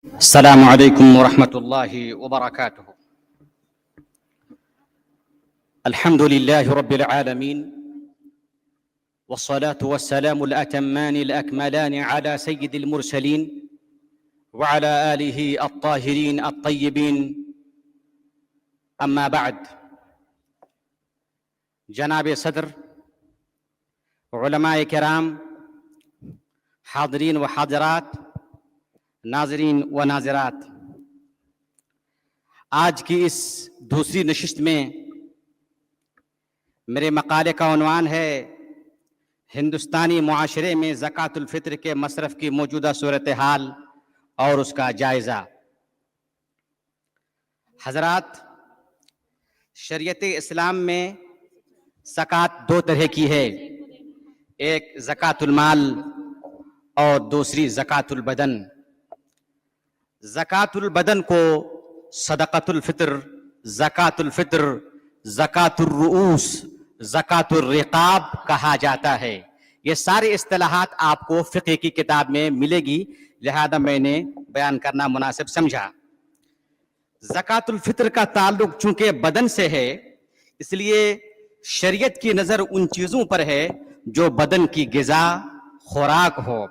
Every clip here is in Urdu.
السلام عليكم ورحمة الله وبركاته. الحمد لله رب العالمين، والصلاة والسلام الأتمان الأكملان على سيد المرسلين وعلى آله الطاهرين الطيبين. أما بعد، جناب صدر، علماء کرام، حاضرین و حاضرات، ناظرین و ناظرات، آج کی اس دوسری نشست میں میرے مقالے کا عنوان ہے ہندوستانی معاشرے میں زکوٰۃ الفطر کے مصرف کی موجودہ صورتحال اور اس کا جائزہ. حضرات، شریعت اسلام میں زکوٰۃ دو طرح کی ہے، ایک زکوٰۃ المال اور دوسری زکوٰۃ البدن. زکوٰۃ البدن کو صدقۃ الفطر، زکوٰۃ الفطر، زکوٰۃ الرؤوس، زکوٰۃ الرقاب کہا جاتا ہے. یہ ساری اصطلاحات آپ کو فقہ کی کتاب میں ملے گی، لہذا میں نے بیان کرنا مناسب سمجھا. زکوٰۃ الفطر کا تعلق چونکہ بدن سے ہے، اس لیے شریعت کی نظر ان چیزوں پر ہے جو بدن کی غذا، خوراک ہو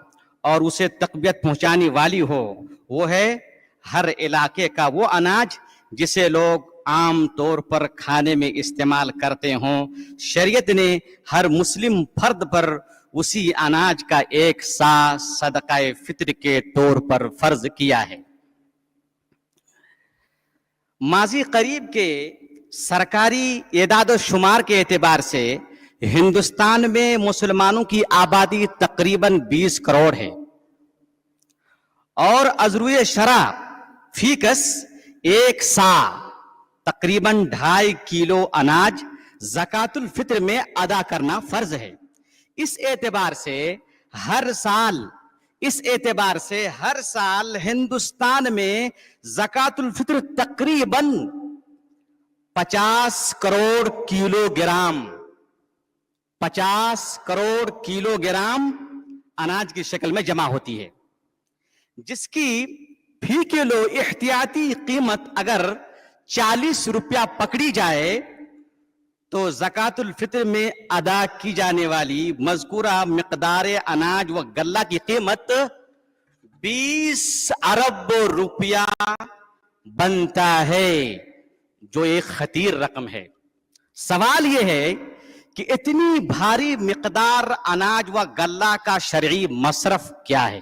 اور اسے تقویت پہنچانے والی ہو. وہ ہے ہر علاقے کا وہ اناج جسے لوگ عام طور پر کھانے میں استعمال کرتے ہوں. شریعت نے ہر مسلم فرد پر اسی اناج کا ایک سا صدقہ فطر کے طور پر فرض کیا ہے. ماضی قریب کے سرکاری اعداد و شمار کے اعتبار سے ہندوستان میں مسلمانوں کی آبادی تقریباً 20 کروڑ ہے، اور ازروئے شرع فی کس ایک سا تقریباً 2.5 کلو اناج زکوٰۃ الفطر میں ادا کرنا فرض ہے. اس اعتبار سے ہر سال ہندوستان میں زکوٰۃ الفطر تقریباً 50 کروڑ کلو گرام اناج کی شکل میں جمع ہوتی ہے، جس کی فی کلو احتیاطی قیمت اگر 40 روپیہ پکڑی جائے تو زکوٰۃ الفطر میں ادا کی جانے والی مذکورہ مقدار اناج و غلہ کی قیمت 20 ارب روپیہ بنتا ہے، جو ایک خطیر رقم ہے. سوال یہ ہے کہ اتنی بھاری مقدار اناج و غلہ کا شرعی مصرف کیا ہے؟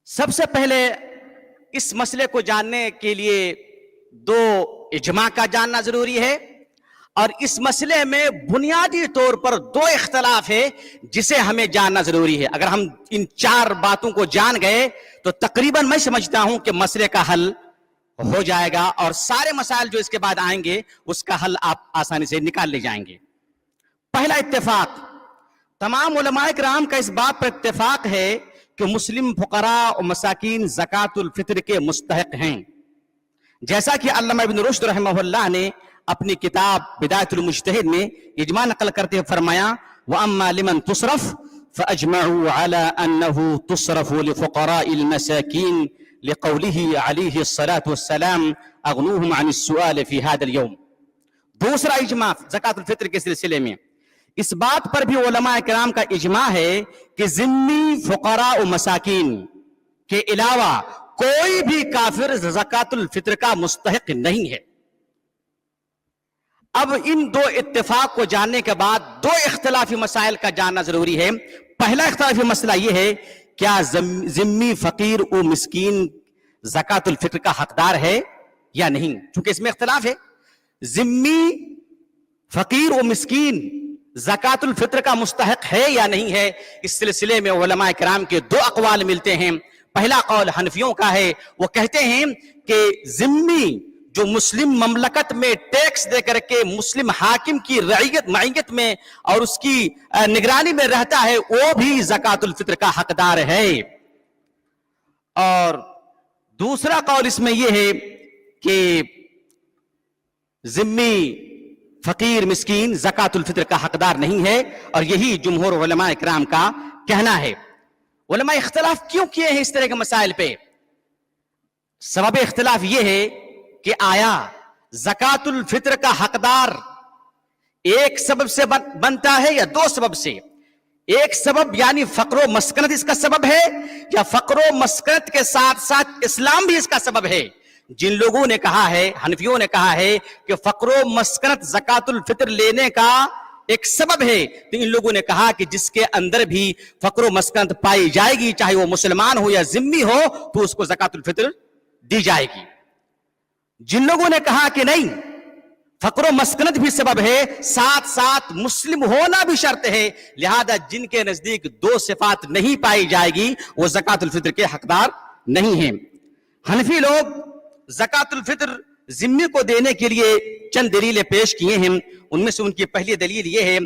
سب سے پہلے اس مسئلے کو جاننے کے لیے دو اجماع کا جاننا ضروری ہے، اور اس مسئلے میں بنیادی طور پر دو اختلاف ہے جسے ہمیں جاننا ضروری ہے. اگر ہم ان 4 باتوں کو جان گئے تو تقریباً میں سمجھتا ہوں کہ مسئلے کا حل ہو جائے گا، اور سارے مسائل جو اس کے بعد آئیں گے اس کا حل آپ آسانی سے نکال لے جائیں گے. پہلا اتفاق، تمام علماء کرام کا اس بات پر اتفاق ہے کہ مسلم فقراء و مساکین زکوٰۃ الفطر کے مستحق ہیں. جیسا کہ علامہ ابن رشد رحمہ اللہ نے اپنی کتاب بدایۃ المجتہد میں اجماع نقل کرتے ہوئے فرمایا، وَأَمَّا لِمَنْ تُصْرَفْ فَأَجْمَعُوا عَلَىٰ أَنَّهُ تُصْرَفُ لِفُقَرَاءِ الْمَسَاكِينِ لِقَوْلِهِ عَلَيْهِ الصَّلَاةُ وَالسَّلَامُ أَغْنُوهُمْ عَنِ السُّؤَالِ فِي هَذَا الْيَوْمِ. دوسرا اجماع زکوٰۃ الفطر کے سلسلے میں اس بات پر بھی علماء کرام کا اجماع ہے کہ ذمی فقراء و مساکین کے علاوہ کوئی بھی کافر زکوٰۃ الفطر کا مستحق نہیں ہے. اب ان دو اتفاق کو جاننے کے بعد دو اختلافی مسائل کا جاننا ضروری ہے. پہلا اختلافی مسئلہ یہ ہے، کیا ذمی فقیر و مسکین زکوٰۃ الفطر کا حقدار ہے یا نہیں؟ چونکہ اس میں اختلاف ہے، ذمی فقیر و مسکین زکوٰۃ الفطر کا مستحق ہے یا نہیں ہے. اس سلسلے میں علماء کرام کے دو اقوال ملتے ہیں. پہلا قول حنفیوں کا ہے، وہ کہتے ہیں کہ ذمی جو مسلم مملکت میں ٹیکس دے کر کے مسلم حاکم کی معیت میں اور اس کی نگرانی میں رہتا ہے، وہ بھی زکوٰۃ الفطر کا حقدار ہے. اور دوسرا قول اس میں یہ ہے کہ ذمی فقیر مسکین زکوٰۃ الفطر کا حقدار نہیں ہے، اور یہی جمہور علماء اکرام کا کہنا ہے. علماء اختلاف کیوں کیے ہیں اس طرح کے مسائل پہ؟ سبب اختلاف یہ ہے کہ آیا زکوٰۃ الفطر کا حقدار ایک سبب سے بنتا ہے یا دو سبب سے؟ ایک سبب یعنی فقر و مسکنت اس کا سبب ہے، یا فقر و مسکنت کے ساتھ ساتھ اسلام بھی اس کا سبب ہے؟ جن لوگوں نے کہا ہے، حنفیوں نے کہا ہے کہ فقر و مسکنت زکوٰۃ الفطر لینے کا ایک سبب ہے، تو ان لوگوں نے کہا کہ جس کے اندر بھی فقر و مسکنت پائی جائے گی، چاہے وہ مسلمان ہو یا ذمہ ہو، تو اس کو زکوٰۃ الفطر دی جائے گی۔ جن لوگوں نے کہا کہ نہیں، فقر و مسکنت بھی سبب ہے، ساتھ ساتھ مسلم ہونا بھی شرط ہے، لہذا جن کے نزدیک دو صفات نہیں پائی جائے گی وہ زکوٰۃ الفطر کے حقدار نہیں ہیں۔ حنفی لوگ زکوٰۃ الفطر ذمہ کو دینے کے لیے چند دلیلیں پیش کیے ہیں، ان میں سے ان کی پہلی دلیل یہ ہے،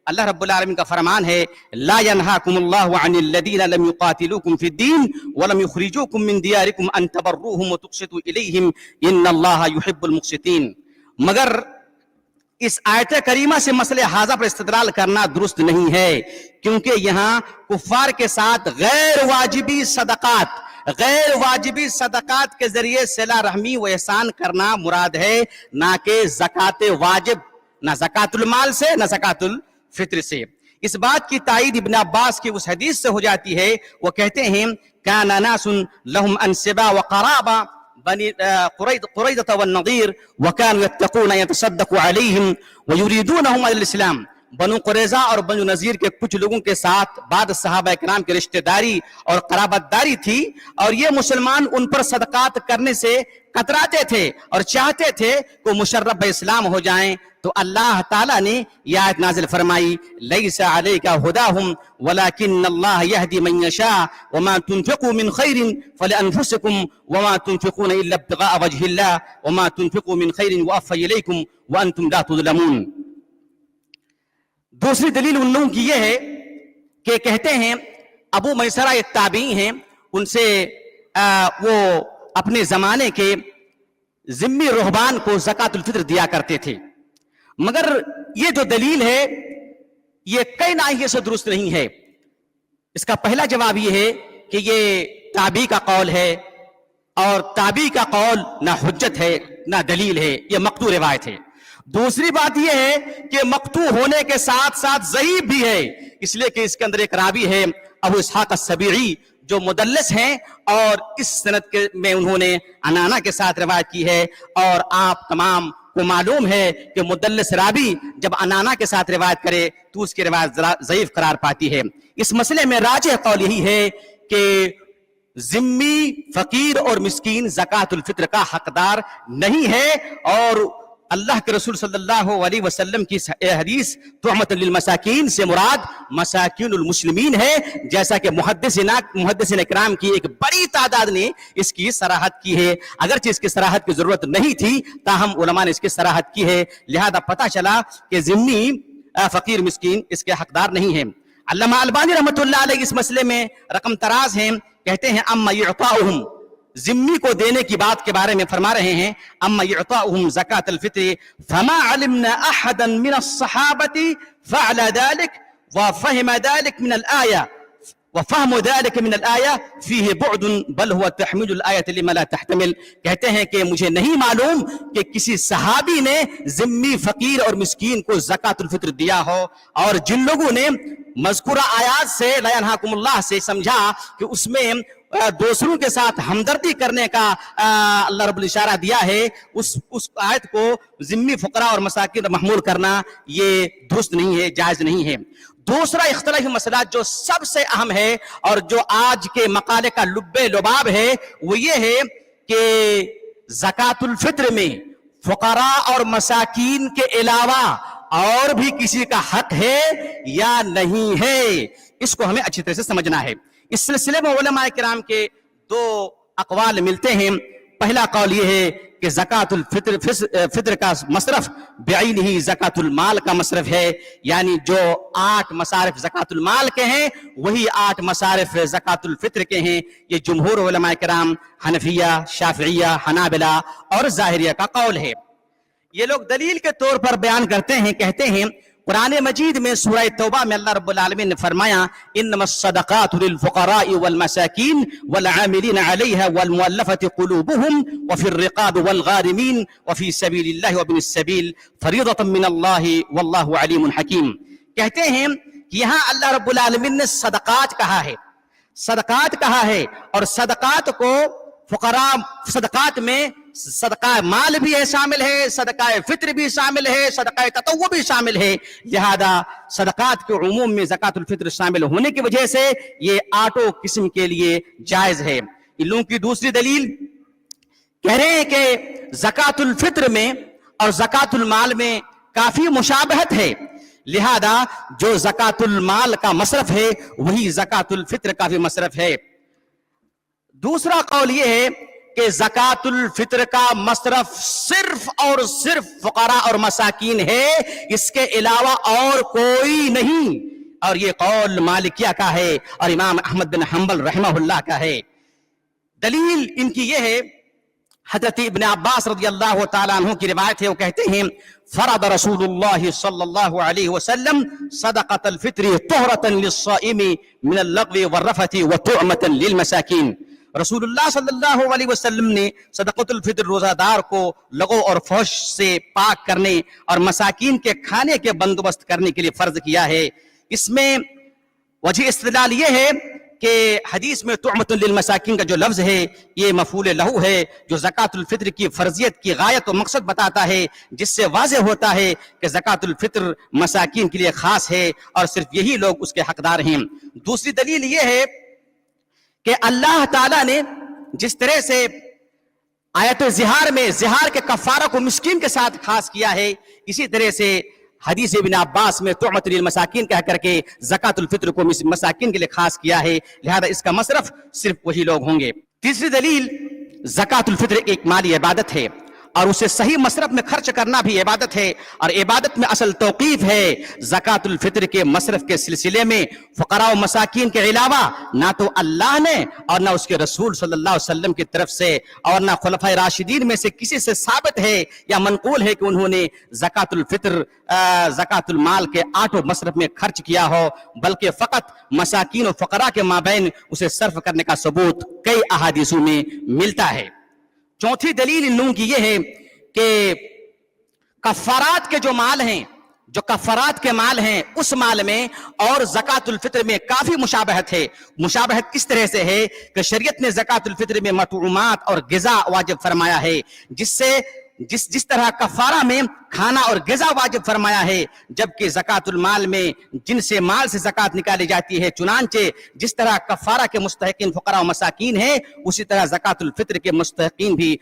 اللہ رب العالمین کا فرمان ہے لا ينهاكم الله عن الذين لم يقاتلوكم في الدين ولم يخرجوكم من دياركم ان تبروهم وتقسطوا اليهم ان الله يحب المقسطين۔ مگر اس آیت کریمہ سے مسئلہ حاضہ پر استدلال کرنا درست نہیں ہے، کیونکہ یہاں کفار کے ساتھ غیر واجبی صدقات کے ذریعے صلہ رحمی و احسان کرنا مراد ہے، نہ کہ زکوٰۃ واجب، نہ زکوٰۃ المال سے نہ زکوٰۃ الفطر سے۔ اس بات کی تائید ابن عباس کی اس حدیث سے ہو جاتی ہے، وہ کہتے ہیں کان ناس لهم انسبا وقرابا بني قريظة والنضير وكانوا يتقون ان يتصدقوا عليهم ويريدونهم على الاسلام۔ بنو قریظہ اور بنو نذیر کے کچھ لوگوں کے ساتھ بعد صحابہ کرام کی رشتہ داری اور قرابت داری تھی، اور یہ مسلمان ان پر صدقات کرنے سے کتراتے تھے اور چاہتے تھے کہ مشرف اسلام ہو جائیں، تو اللہ تعالیٰ نے یہ آیت نازل فرمائی لیس علیک ھداھم ولکن اللہ یہدی من یشاء وما تنفقوا من خیر فلانفسکم وما تنفقون الا ابتغاء وجہ اللہ وما تنفقوا من خیر یوفی الیکم وانتم لا تظلمون۔ دوسری دلیل ان لوگوں کی یہ ہے کہ کہتے ہیں ابو میسرہ ایک تابعی ہیں، ان سے وہ اپنے زمانے کے ذمی رہبان کو زکوٰۃ الفطر دیا کرتے تھے، مگر یہ جو دلیل ہے یہ کئی ناحیے سے درست نہیں ہے۔ اس کا پہلا جواب یہ ہے کہ یہ تابعی کا قول ہے، اور تابعی کا قول نہ حجت ہے نہ دلیل ہے، یہ مقطوع روایت ہے۔ دوسری بات یہ ہے کہ مقطوع ہونے کے ساتھ ساتھ ضعیف بھی ہے، اس لیے کہ اس کے اندر ایک راوی ہے ابو اسحاق السبیعی جو مدلس ہیں، اور اس سند میں انہوں نے عنانہ کے ساتھ روایت کی ہے، اور آپ تمام کو معلوم ہے کہ مدلس راوی جب عنانہ کے ساتھ روایت کرے تو اس کی روایت ضعیف قرار پاتی ہے۔ اس مسئلے میں راجح قول یہی ہے کہ ذمی، فقیر اور مسکین زکوٰۃ الفطر کا حقدار نہیں ہے، اور اللہ کے رسول صلی اللہ علیہ وسلم کی حدیث تحمۃ للمساکین سے مراد مساکین المسلمین ہے، جیسا کہ محدثین اکرام کی ایک بڑی تعداد نے اس کی صراحت کی ہے، اگرچہ اس کی صراحت کی ضرورت نہیں تھی، تاہم علماء نے اس کی صراحت کی ہے، لہذا پتہ چلا کہ ذمی، فقیر، مسکین اس کے حقدار نہیں ہیں۔ علامہ البانی رحمۃ اللہ علیہ اس مسئلے میں رقم تراز ہیں، کہتے ہیں اما یعطاؤہم، ذمی کو دینے کی بات کے بارے میں فرما رہے ہیں اما یعطاؤہم زکاۃ الفطر فما علمنا احدا من الصحابة فعل ذلك وفهم ذلك من الآية وفهم ذلك من الآية فيه بعد بل هو تحميل الآية لما لا تحتمل۔ کہتے ہیں کہ مجھے نہیں معلوم کہ کسی صحابی نے ذمی، فقیر اور مسکین کو زکاۃ الفطر دیا ہو، اور جن لوگوں نے مذکورہ آیات سے لا ینہاکم اللہ سے سمجھا کہ اس میں دوسروں کے ساتھ ہمدردی کرنے کا اللہ رب الاشارہ دیا ہے، اس آیت کو ذمی، فقراء اور مساکین محمول کرنا یہ درست نہیں ہے، جائز نہیں ہے۔ دوسرا اختلافی مسئلہ جو سب سے اہم ہے اور جو آج کے مقالے کا لب لباب ہے وہ یہ ہے کہ زکوٰۃ الفطر میں فقراء اور مساکین کے علاوہ اور بھی کسی کا حق ہے یا نہیں ہے، اس کو ہمیں اچھی طرح سے سمجھنا ہے۔ اس سلسلے میں علماء کرام کے دو اقوال ملتے ہیں۔ پہلا قول یہ ہے کہ زکوٰۃ الفطر کا مصرف بعینہ ہی زکوٰۃ المال کا مصرف ہے، یعنی جو 8 مصارف زکوٰۃ المال کے ہیں وہی 8 مصارف زکوٰۃ الفطر کے ہیں۔ یہ جمہور علماء کرام حنفیہ، شافعیہ، حنابلہ اور ظاہریہ کا قول ہے۔ یہ لوگ دلیل کے طور پر بیان کرتے ہیں، کہتے ہیں قرآن مجید میں سورہ توبہ میں اللہ رب العالمین نے فرمایا انما الصدقات للفقراء والمساکین والعاملین علیہا والمؤلفۃ قلوبهم وفی الرقاب والغارمین وفی سبیل اللہ وابن السبیل فریضۃ من اللہ واللہ علیم حکیم. کہتے ہیں کہ یہاں اللہ رب العالمین نے صدقات کہا ہے، صدقات کہا ہے، اور صدقات کو فقراء، صدقات میں صدقہ مال بھی ہے شامل ہے، صدقہ فطر بھی شامل ہے، صدقہ تطوع بھی شامل ہے. لہذا صدقات کے عموم میں زکوٰۃ الفطر شامل ہونے کی وجہ سے یہ آٹھوں قسم کے لیے جائز ہے. ان لوگوں کی دوسری دلیل کہہ رہے ہیں کہ زکوٰۃ الفطر میں اور زکوٰۃ المال میں کافی مشابہت ہے، لہذا جو زکوٰۃ المال کا مصرف ہے وہی زکوٰۃ الفطر کا بھی مصرف ہے. دوسرا قول یہ ہے کہ زکوٰۃ الفطر کا مصرف صرف اور صرف فقراء اور مساکین ہے، اس کے علاوہ اور کوئی نہیں، اور یہ قول مالکیہ کا ہے اور امام احمد بن حنبل رحمہ اللہ کا ہے. دلیل ان کی یہ ہے، حضرت ابن عباس رضی اللہ تعالیٰ عنہ کی روایت ہے، وہ کہتے ہیں فرض رسول اللہ صلی اللہ علیہ وسلم صدقۃ الفطر طہرۃ للصائم من اللغو والرفث وطعمۃ للمساکین. رسول اللہ صلی اللہ علیہ وسلم نے صدقۃ الفطر روزہ دار کو لغو اور فحش سے پاک کرنے اور مساکین کے کھانے کے بندوبست کرنے کے لیے فرض کیا ہے. اس میں وجہ استدلال یہ ہے کہ حدیث میں طعمۃ للمساکین کا جو لفظ ہے یہ مفعول لہو ہے، جو زکوٰۃ الفطر کی فرضیت کی غایت و مقصد بتاتا ہے، جس سے واضح ہوتا ہے کہ زکوٰۃ الفطر مساکین کے لیے خاص ہے اور صرف یہی لوگ اس کے حقدار ہیں. دوسری دلیل یہ ہے کہ اللہ تعالیٰ نے جس طرح سے آیت زہار میں زہار کے کفارہ کو مسکین کے ساتھ خاص کیا ہے، اسی طرح سے حدیث ابن عباس میں طعمۃ للمساکین کہہ کر کے زکوٰۃ الفطر کو مساکین کے لیے خاص کیا ہے، لہذا اس کا مصرف صرف وہی لوگ ہوں گے. تیسری دلیل زکوٰۃ الفطر ایک مالی عبادت ہے اور اسے صحیح مصرف میں خرچ کرنا بھی عبادت ہے، اور عبادت میں اصل توقیف ہے. زکوٰۃ الفطر کے مصرف کے سلسلے میں فقراء و مساکین کے علاوہ نہ تو اللہ نے اور نہ اس کے رسول صلی اللہ علیہ وسلم کی طرف سے اور نہ خلفائے راشدین میں سے کسی سے ثابت ہے یا منقول ہے کہ انہوں نے زکوٰۃ الفطر زکوٰۃ المال کے آٹھوں مصرف میں خرچ کیا ہو، بلکہ فقط مساکین و فقراء کے مابین اسے صرف کرنے کا ثبوت کئی احادیثوں میں ملتا ہے. چوتھی دلیل ان لوگوں کی یہ ہے کہ کفارات کے جو مال ہیں، جو کفارات کے مال ہیں، اس مال میں اور زکوٰۃ الفطر میں کافی مشابہت ہے. مشابہت اس طرح سے ہے کہ شریعت نے زکوٰۃ الفطر میں مطعومات اور غذا واجب فرمایا ہے، جس طرح کفارہ میں کھانا اور غذا واجب فرمایا ہے، جبکہ زکوٰۃ المال میں جن سے مال سے زکوٰۃ نکالی جاتی ہے، چنانچہ جس طرح کفارہ کے مستحقین فقراء و مساکین ہیں، اسی طرح زکوٰۃ الفطر کے مستحقین بھی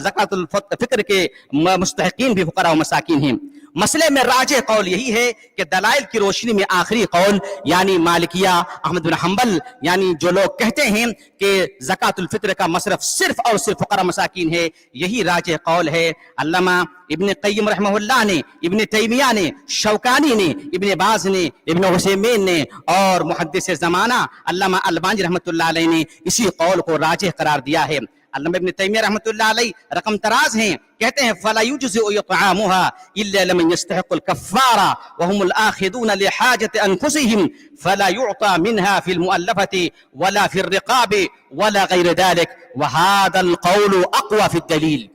زکوٰۃ الفطر کے مستحقین بھی فقراء و مساکین ہیں. مسئلے میں راجح قول یہی ہے کہ دلائل کی روشنی میں آخری قول یعنی مالکیہ احمد بن حنبل، یعنی جو لوگ کہتے ہیں کہ زکوٰۃ الفطر کا مصرف صرف اور صرف فقراء مساکین ہے، یہی راجح قول ہے. علامہ ابن قیم رحمہ اللہ نے، ابن تیمیہ نے، شوکانی نے، ابن باز نے، ابن عثیمین نے اور محدث زمانہ علامہ البانی رحمۃ اللہ علیہ نے اسی قول کو راجح قرار دیا ہے. علامہ ابن تیمیہ رحمۃ اللہ علیہ رقم تراز ہیں، کہتے ہیں فلا يجزئ اطعامها الا لمن يستحق الكفاره وهم الاخذون لحاجه انفسهم فلا يعطى منها في المؤلفه ولا في الرقاب ولا غير ذلك وهذا القول اقوى في الدليل.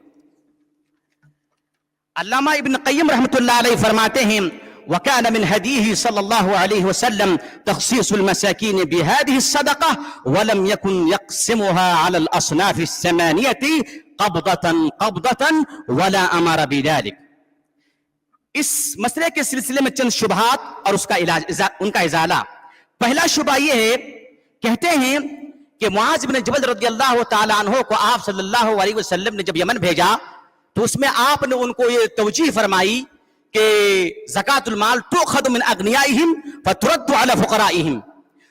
علامہ ابن قیم رحمۃ اللہ علیہ فرماتے ہیں وكان من هديه صلى الله عليه وسلم تخصيص المساكين بهذه الصدقة ولم يكن يقسمها على الأصناف الثمانية قبضة ولا أمر بذلك. اس مسئلے کے سلسلے میں چند شبہات اور اس کا علاج، ان کا ازالہ. پہلا شبہ یہ ہے، کہتے ہیں کہ معاذ بن جبل رضی اللہ تعالی عنہ کو آپ صلی اللہ علیہ وسلم نے جب یمن بھیجا تو اس میں آپ نے ان کو یہ توجیہ فرمائی کہ زکوٰۃ المال تؤخذ من اغنیائہم فترد علی فقرائہم.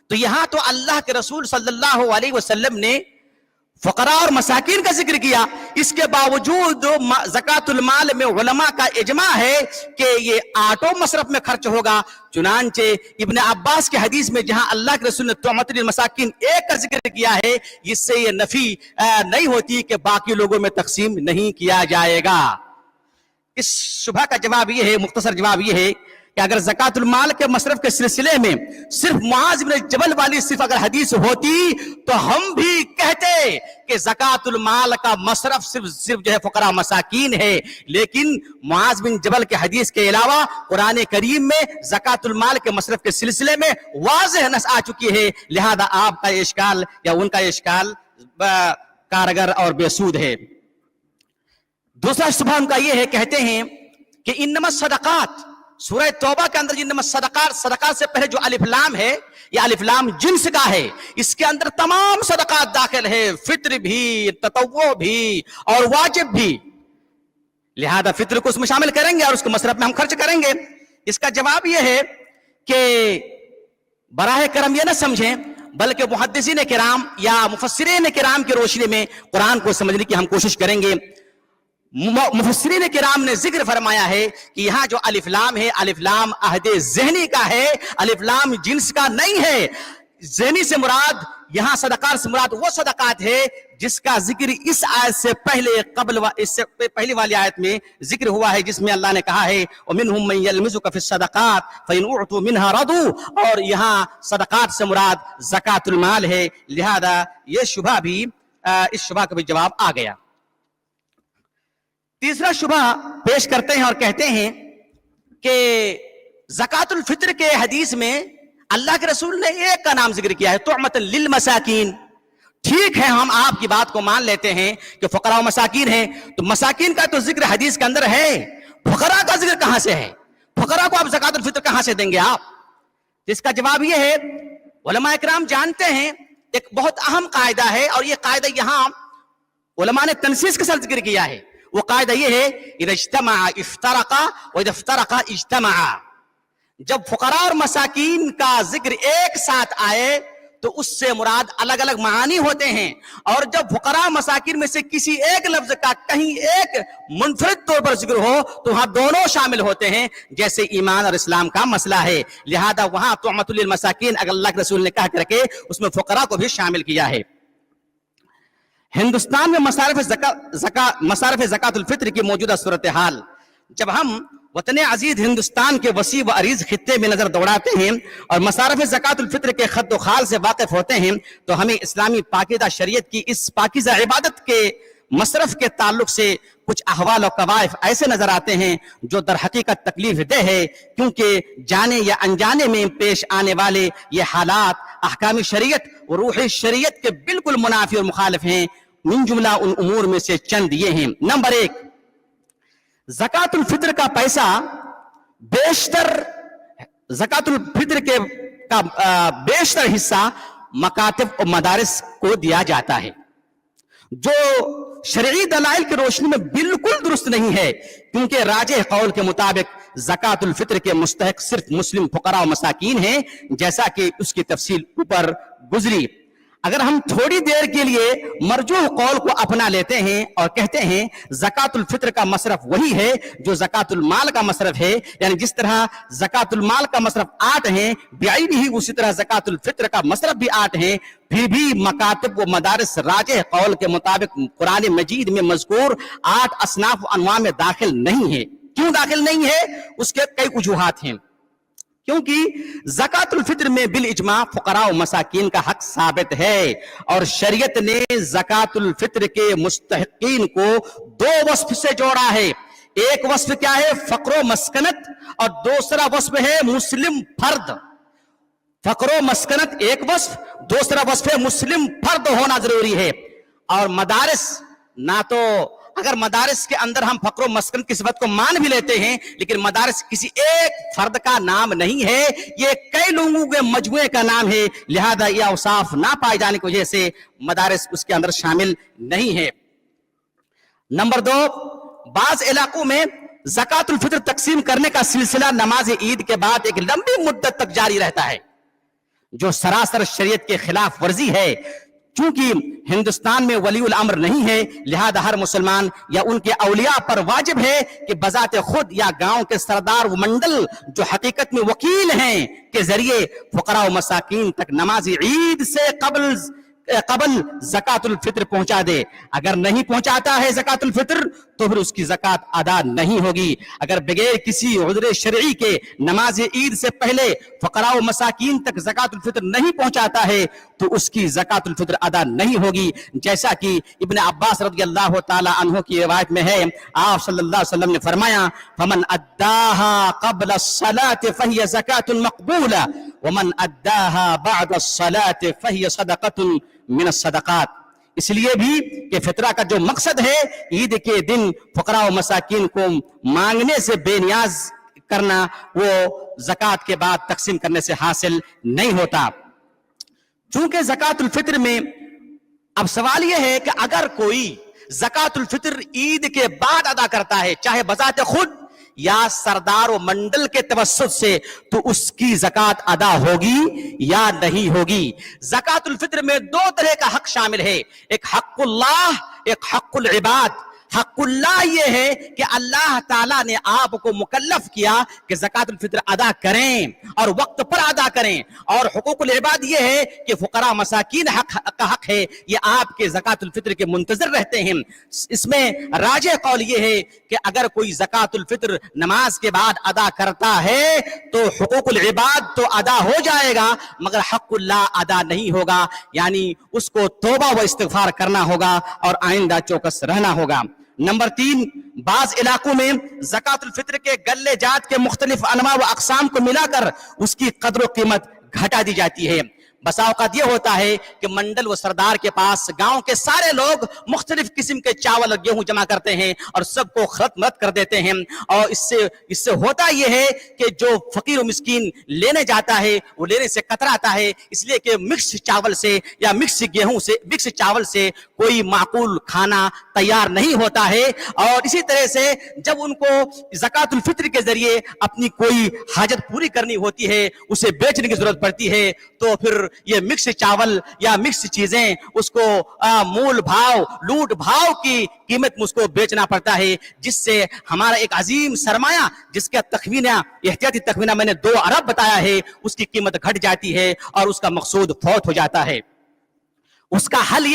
تو یہاں تو اللہ کے رسول صلی اللہ علیہ وسلم نے فقراء اور مساکین کا ذکر کیا، اس کے باوجود زکوٰۃ المال میں علماء کا اجماع ہے کہ یہ آٹھوں مصرف میں خرچ ہوگا. چنانچہ ابن عباس کے حدیث میں جہاں اللہ کے رسول نے طعمۃ للمساکین ایک کا ذکر کیا ہے، اس سے یہ نفی نہیں ہوتی کہ باقی لوگوں میں تقسیم نہیں کیا جائے گا. اس شبہ کا جواب یہ ہے، مختصر جواب یہ ہے کہ اگر زکات المال کے مصرف کے سلسلے میں صرف معاذ بن جبل والی صرف اگر حدیث ہوتی تو ہم بھی کہتے کہ زکات المال کا مصرف صرف جو ہے فقراء مساکین ہے، لیکن معاذ بن جبل کے حدیث کے علاوہ قرآن کریم میں زکات المال کے مصرف کے سلسلے میں واضح نص آ چکی ہے، لہذا آپ کا اشکال یا ان کا اشکال کارگر اور بے سود ہے۔ دوسرا شبہ ان کا یہ ہے، کہتے ہیں کہ انما الصدقات، سورہ توبہ کے اندر انما الصدقات، صدقات سے پہلے جو الف لام ہے یہ الف لام جنس کا ہے، اس کے اندر تمام صدقات داخل ہے، فطر بھی، تطوع بھی اور واجب بھی، لہذا فطر کو اس میں شامل کریں گے اور اس کو مصرف میں ہم خرچ کریں گے۔ اس کا جواب یہ ہے کہ براہ کرم یہ نہ سمجھیں، بلکہ محدثین کرام یا مفسرین کرام کی روشنی میں قرآن کو سمجھنے کی ہم کوشش کریں گے۔ مفسرین کرام نے ذکر فرمایا ہے کہ یہاں جو الف لام ہے، الف لام عہد ذہنی کا ہے، الف لام جنس کا نہیں ہے۔ ذہنی سے مراد یہاں صدقات سے مراد وہ صدقات ہے جس کا ذکر اس آیت سے پہلے اس سے پہلی والی آیت میں ذکر ہوا ہے، جس میں اللہ نے کہا ہے وَمِنْهُمْ مَنْ يَلْمِزُكَ فِي الصَّدَقَاتِ فَإِنْ أُعْطُوا مِنْهَا رَضُوا، اور یہاں صدقات سے مراد زکات المال ہے، لہذا یہ شبہ بھی اس شبہ کا بھی جواب آ گیا۔ تیسرا شبہ پیش کرتے ہیں اور کہتے ہیں کہ زکات الفطر کے حدیث میں اللہ کے رسول نے ایک کا نام ذکر کیا ہے، طعمۃ للمساکین۔ ٹھیک ہے، ہم آپ کی بات کو مان لیتے ہیں کہ فقراء و مساکین ہیں، تو مساکین کا تو ذکر حدیث کے اندر ہے، فقراء کا ذکر کہاں سے ہے؟ فقراء کو آپ زکات الفطر کہاں سے دیں گے آپ؟ اس کا جواب یہ ہے، علماء اکرام جانتے ہیں ایک بہت اہم قاعدہ ہے، اور یہ قاعدہ یہاں علماء نے تنصیص کے ساتھ ذکر کیا ہے۔ وہ قاعدہ یہ ہے اذا اجتمع افترق واذا افترق اجتمع، جب فقراء اور مساکین کا ذکر ایک ساتھ آئے تو اس سے مراد الگ الگ معانی ہوتے ہیں، اور جب فقراء مساکین میں سے کسی ایک لفظ کا کہیں ایک منفرد طور پر ذکر ہو تو وہاں دونوں شامل ہوتے ہیں، جیسے ایمان اور اسلام کا مسئلہ ہے، لہذا وہاں طعمۃ للمساکین اگر اللہ کے رسول نے کہا کر کے اس میں فقراء کو بھی شامل کیا ہے۔ ہندوستان میں مصارف زکات الفطر کی موجودہ صورتحال، جب ہم وطن عزیز ہندوستان کے وسیع و عریض خطے میں نظر دوڑاتے ہیں اور مصارف زکات الفطر کے خط و خال سے واقف ہوتے ہیں تو ہمیں اسلامی پاکیزہ شریعت کی اس پاکیزہ عبادت کے مصرف کے تعلق سے کچھ احوال و قوائف ایسے نظر آتے ہیں جو در حقیقت تکلیف دہ ہے، کیونکہ جانے یا انجانے میں پیش آنے والے یہ حالات احکام شریعت و روح شریعت کے بالکل منافی اور مخالف ہیں۔ من جملہ ان امور میں سے چند یہ ہیں۔ نمبر 1، زکات الفطر کا پیسہ زکات الفطر کا بیشتر حصہ مکاتب و مدارس کو دیا جاتا ہے، جو شرعی دلائل کی روشنی میں بالکل درست نہیں ہے، کیونکہ راجح قول کے مطابق زکات الفطر کے مستحق صرف مسلم فقراء و مساکین ہیں، جیسا کہ اس کی تفصیل اوپر گزری۔ اگر ہم تھوڑی دیر کے لیے مرجوح قول کو اپنا لیتے ہیں اور کہتے ہیں زکات الفطر کا مصرف وہی ہے جو زکات المال کا مصرف ہے، یعنی جس طرح زکات المال کا مصرف 8 ہیں بعینہ اسی طرح زکات الفطر کا مصرف بھی 8 ہیں، پھر بھی مکاتب و مدارس راجح قول کے مطابق قرآن مجید میں مذکور 8 اصناف و انواع میں داخل نہیں ہے۔ کیوں داخل نہیں ہے؟ اس کے کئی وجوہات ہیں۔ کیونکہ زکات الفطر میں بالاجماع فقراء و مساکین کا حق ثابت ہے، اور شریعت نے زکات الفطر کے مستحقین کو 2 وصف سے جوڑا ہے۔ ایک وصف کیا ہے؟ فقر و مسکنت، اور دوسرا وصف ہے مسلم فرد۔ فقر و مسکنت ایک وصف، دوسرا وصف ہے مسلم فرد ہونا ضروری ہے۔ اور مدارس، نہ تو اگر مدارس کے اندر ہم فقر و مسکن کی صفت کو مان بھی لیتے ہیں، لیکن مدارس کسی ایک فرد کا نام نہیں ہے، یہ کئی لوگوں کے مجموعے کا نام ہے، لہذا یہ اوصاف نہ پائے جانے کی وجہ سے مدارس اس کے اندر شامل نہیں ہے۔ نمبر 2، بعض علاقوں میں زکات الفطر تقسیم کرنے کا سلسلہ نماز عید کے بعد ایک لمبی مدت تک جاری رہتا ہے، جو سراسر شریعت کے خلاف ورزی ہے۔ چونکہ ہندوستان میں ولی الامر نہیں ہے، لہذا ہر مسلمان یا ان کے اولیاء پر واجب ہے کہ بذات خود یا گاؤں کے سردار و منڈل جو حقیقت میں وکیل ہیں کے ذریعے فقراء و مساکین تک نماز عید سے قبل قبل زکات الفطر پہنچا دے. اگر نہیں پہنچاتا ہے زکات الفطر تو پھر اس کی زکات ادا نہیں ہوگی. اگر بغیر کسی عذر شرعی کے نماز عید سے پہلے فقراء و مساکین تک زکات الفطر نہیں پہنچاتا ہے تو اس کی زکات الفطر ادا نہیں ہوگی. جیسا کہ ابن عباس رضی اللہ تعالی عنہ کی روایت میں ہے, آپ صلی اللہ علیہ وسلم نے فرمایا فمن اداها قبل الصلاة فهي زکاة مقبولة ومن اداها بعد الصلاة فهي صدقة من الصدقات. اس لیے بھی کہ فطرہ کا جو مقصد ہے عید کے دن فقراء و مساکین کو مانگنے سے بے نیاز کرنا, وہ زکوٰۃ کے بعد تقسیم کرنے سے حاصل نہیں ہوتا. چونکہ زکوٰۃ الفطر میں اب سوال یہ ہے کہ اگر کوئی زکوٰۃ الفطر عید کے بعد ادا کرتا ہے, چاہے بذات خود یا سردار و منڈل کے توسط سے, تو اس کی زکوٰۃ ادا ہوگی یا نہیں ہوگی. زکوٰۃ الفطر میں دو طرح کا حق شامل ہے, ایک حق اللہ, ایک حق العباد. حق اللہ یہ ہے کہ اللہ تعالیٰ نے آپ کو مکلف کیا کہ زکوٰۃ الفطر ادا کریں اور وقت پر ادا کریں, اور حقوق العباد یہ ہے کہ فقراء مساکین کا حق ہے, یہ آپ کے زکوٰۃ الفطر کے منتظر رہتے ہیں. اس میں راجح قول یہ ہے کہ اگر کوئی زکوٰۃ الفطر نماز کے بعد ادا کرتا ہے تو حقوق العباد تو ادا ہو جائے گا مگر حق اللہ ادا نہیں ہوگا, یعنی اس کو توبہ و استغفار کرنا ہوگا اور آئندہ چوکس رہنا ہوگا. نمبر 3, بعض علاقوں میں زکوٰۃ الفطر کے غلے جات کے مختلف انواع و اقسام کو ملا کر اس کی قدر و قیمت گھٹا دی جاتی ہے. بسا اوقات یہ ہوتا ہے کہ منڈل و سردار کے پاس گاؤں کے سارے لوگ مختلف قسم کے چاول اور گیہوں جمع کرتے ہیں اور سب کو خلط ملط کر دیتے ہیں, اور اس سے ہوتا یہ ہے کہ جو فقیر و مسکین لینے جاتا ہے وہ لینے سے کتراتا ہے, اس لیے کہ مکس چاول سے یا مکس گیہوں سے, مکس چاول سے کوئی معقول کھانا تیار نہیں ہوتا ہے. اور اسی طرح سے جب ان کو زکوٰۃ الفطر کے ذریعے اپنی کوئی حاجت پوری کرنی ہوتی ہے, اسے بیچنے کی ضرورت پڑتی ہے, تو پھر یہ مکس چاول یا مکس چیزیں اس کو مول بھاؤ, لوٹ بھاؤ کی قیمت میں اس کو بیچنا پڑتا ہے, جس سے ہمارا ایک عظیم سرمایہ جس کا تخمینہ, احتیاطی تخمینہ میں نے 2 ارب بتایا ہے, اس کی قیمت گھٹ جاتی ہے اور اس کا مقصود فوت ہو جاتا ہے. اس کا حل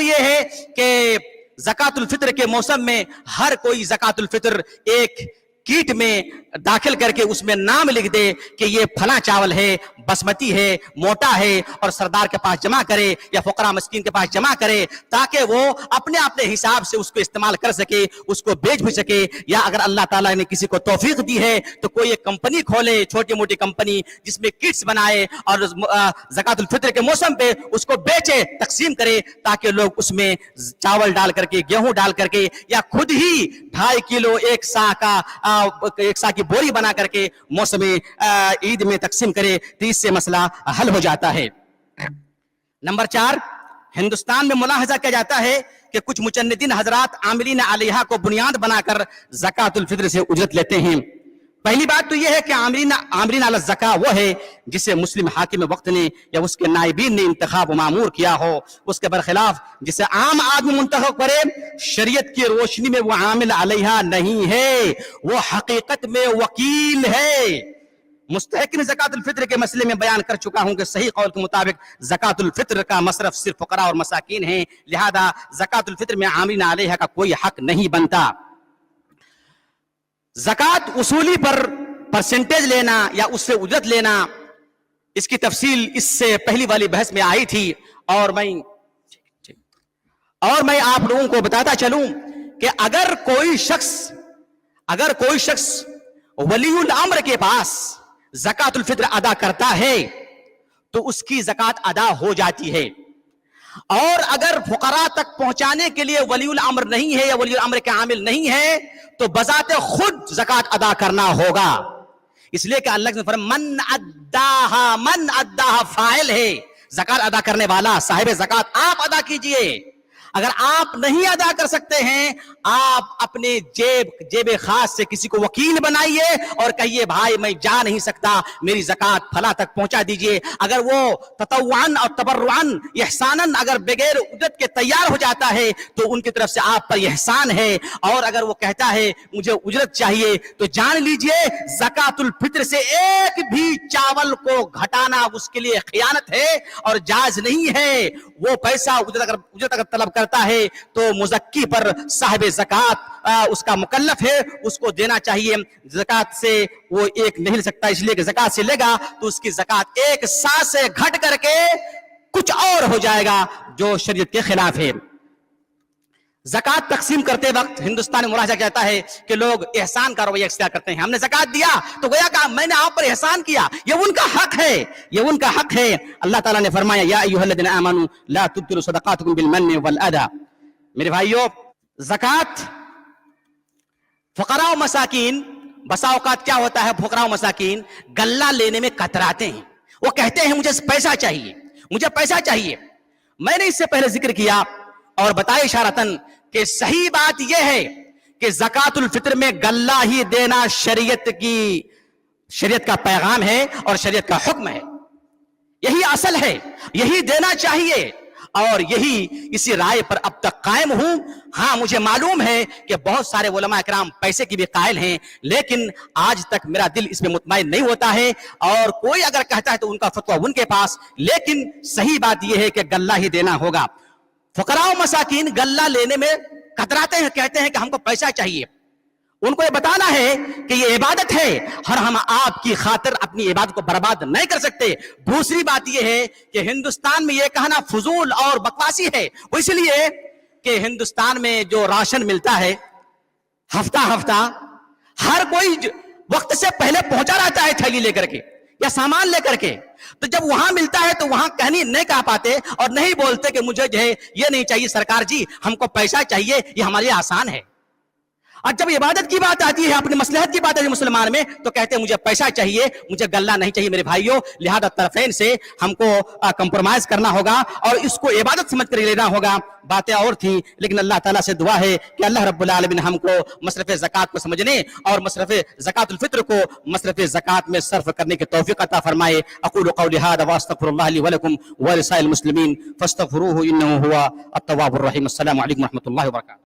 یہ ہے کہ زکوٰۃ الفطر کے موسم میں ہر کوئی زکوٰۃ الفطر ایک کیٹ میں داخل کر کے اس میں نام لکھ دے کہ یہ پھلاں چاول ہے, بسمتی ہے, موٹا ہے, اور سردار کے پاس جمع کرے یا فقراء مسکین کے پاس جمع کرے, تاکہ وہ اپنے حساب سے اس کو استعمال کر سکے, اس کو بیچ بھی سکے. یا اگر اللہ تعالیٰ نے کسی کو توفیق دی ہے تو کوئی ایک کمپنی کھولے, چھوٹی موٹی کمپنی, جس میں کٹس بنائے اور زکوٰۃ الفطر کے موسم پہ اس کو بیچے, تقسیم کرے, تاکہ لوگ اس میں چاول ڈال کر کے, گیہوں ڈال کر کے, یا خود ہی 2.5 کلو 1 سا کی بوری بنا کر کے موسم عید میں تقسیم کرے, تو اس سے مسئلہ حل ہو جاتا ہے. نمبر 4, ہندوستان میں ملاحظہ کیا جاتا ہے کہ کچھ مچندین حضرات عاملین علیہا کو بنیاد بنا کر زکوٰۃ الفطر سے اجرت لیتے ہیں. پہلی بات تو یہ ہے کہ عاملین علی الزکا وہ ہے جسے مسلم حاکم وقت نے یا اس کے نائبین نے انتخاب و معمور کیا ہو. اس کے برخلاف جسے عام آدمی منتخب کرے, شریعت کی روشنی میں وہ عامل علیہا نہیں ہے, وہ حقیقت میں وکیل ہے. مستحقین زکوٰۃ الفطر کے مسئلے میں بیان کر چکا ہوں کہ صحیح قول کے مطابق زکوٰۃ الفطر کا مصرف صرف فقراء اور مساکین ہیں, لہذا زکوٰۃ الفطر میں عاملین علیہا کا کوئی حق نہیں بنتا. زکوٰۃ اصولی پر پرسنٹیج لینا یا اس سے اجرت لینا, اس کی تفصیل اس سے پہلی والی بحث میں آئی تھی, اور میں آپ لوگوں کو بتاتا چلوں کہ اگر کوئی شخص ولی الامر کے پاس زکوٰۃ الفطر ادا کرتا ہے تو اس کی زکوٰۃ ادا ہو جاتی ہے, اور اگر فقراء تک پہنچانے کے لیے ولی الامر نہیں ہے یا ولی الامر کے عامل نہیں ہے تو بذات خود زکوٰۃ ادا کرنا ہوگا. اس لیے کہ اللہ نے فرمایا من اداہا فاعل ہے, زکوٰۃ ادا کرنے والا صاحب زکوٰۃ آپ ادا کیجئے. اگر آپ نہیں ادا کر سکتے ہیں آپ اپنے جیب خاص سے کسی کو وکیل بنائیے اور کہیے بھائی میں جا نہیں سکتا میری زکات فلاں تک پہنچا دیجئے. اگر وہ تطوعاً اور تبرعاً احساناً اگر بغیر اجرت کے تیار ہو جاتا ہے تو ان کی طرف سے آپ پر احسان ہے. اور اگر وہ کہتا ہے مجھے اجرت چاہیے تو جان لیجئے زکات الفطر سے ایک بھی چاول کو گھٹانا اس کے لیے خیانت ہے اور جائز نہیں ہے. وہ پیسہ اجرت اگر طلب کرتا ہے تو مزکی پر صاحب زکات اس کا مکلف ہے, اس کو دینا چاہیے. زکات سے وہ ایک نہیں لے سکتا, اس لیے کہ زکات سے لے گا تو اس کی زکات ایک ساتھ سے گھٹ کر کے کچھ اور ہو جائے گا جو شریعت کے خلاف ہے. زکات تقسیم کرتے وقت ہندوستان میں ملاحظہ کہتا ہے کہ لوگ احسان کا رویہ اختیار کرتے ہیں. ہم نے زکات دیا تو گویا کہ میں نے آپ پر احسان کیا, یہ ان کا حق ہے, یہ ان کا حق ہے. اللہ تعالیٰ نے فرمایا یا ایھا الذین آمنوا لا تبطلوا صدقاتکم بالمن والأذى. میرے بھائیو, زکات فقراء و مساکین, بسا اوقات کیا ہوتا ہے فقراء و مساکین غلہ لینے میں کتراتے ہیں. وہ کہتے ہیں مجھے پیسہ چاہیے, مجھے پیسہ چاہیے. میں نے اس سے پہلے ذکر کیا اور بتایا اشارتاً کہ صحیح بات یہ ہے کہ زکات الفطر میں غلہ ہی دینا شریعت کا پیغام ہے اور شریعت کا حکم ہے. یہی اصل ہے, یہی دینا چاہیے اور یہی اسی رائے پر اب تک قائم ہوں. ہاں مجھے معلوم ہے کہ بہت سارے علماء کرام پیسے کی بھی قائل ہیں, لیکن آج تک میرا دل اس میں مطمئن نہیں ہوتا ہے. اور کوئی اگر کہتا ہے تو ان کا فتویٰ ان کے پاس, لیکن صحیح بات یہ ہے کہ غلہ ہی دینا ہوگا. فقراء و مساکین غلہ لینے میں کتراتے ہیں, کہتے ہیں کہ ہم کو پیسہ چاہیے. ان کو یہ بتانا ہے کہ یہ عبادت ہے اور ہم آپ کی خاطر اپنی عبادت کو برباد نہیں کر سکتے. دوسری بات یہ ہے کہ ہندوستان میں یہ کہنا فضول اور بکواسی ہے. وہ اس لیے کہ ہندوستان میں جو راشن ملتا ہے ہفتہ ہفتہ ہر کوئی وقت سے پہلے پہنچا رہتا ہے تھیلی لے کر کے یا سامان لے کر کے. تو جب وہاں ملتا ہے تو وہاں کہنی نہیں کہہ پاتے اور نہیں بولتے کہ مجھے جو ہے یہ نہیں چاہیے سرکار جی, ہم کو پیسہ چاہیے, یہ ہمارے لیے آسان ہے. اور جب عبادت کی بات آتی ہے, اپنی مصلحت کی بات آتی ہے مسلمان میں, تو کہتے ہیں مجھے پیسہ چاہیے, مجھے غلہ نہیں چاہیے. میرے بھائیوں, لہذا طرفین سے ہم کو کمپرومائز کرنا ہوگا اور اس کو عبادت سمجھ کر لینا ہوگا. باتیں اور تھیں, لیکن اللہ تعالیٰ سے دعا ہے کہ اللہ رب العالمین ہم کو مصرف زکات کو سمجھنے اور مصرف زکات الفطر کو مصرف زکات میں صرف کرنے کی توفیق عطا فرمائے. اقول قولی ھذا واستغفر اللہ لی ولکم ولسائر المسلمین فاستغفروہ انہ ھو التواب الرحیم. السلام علیکم ورحمۃ اللہ وبرکاتہ.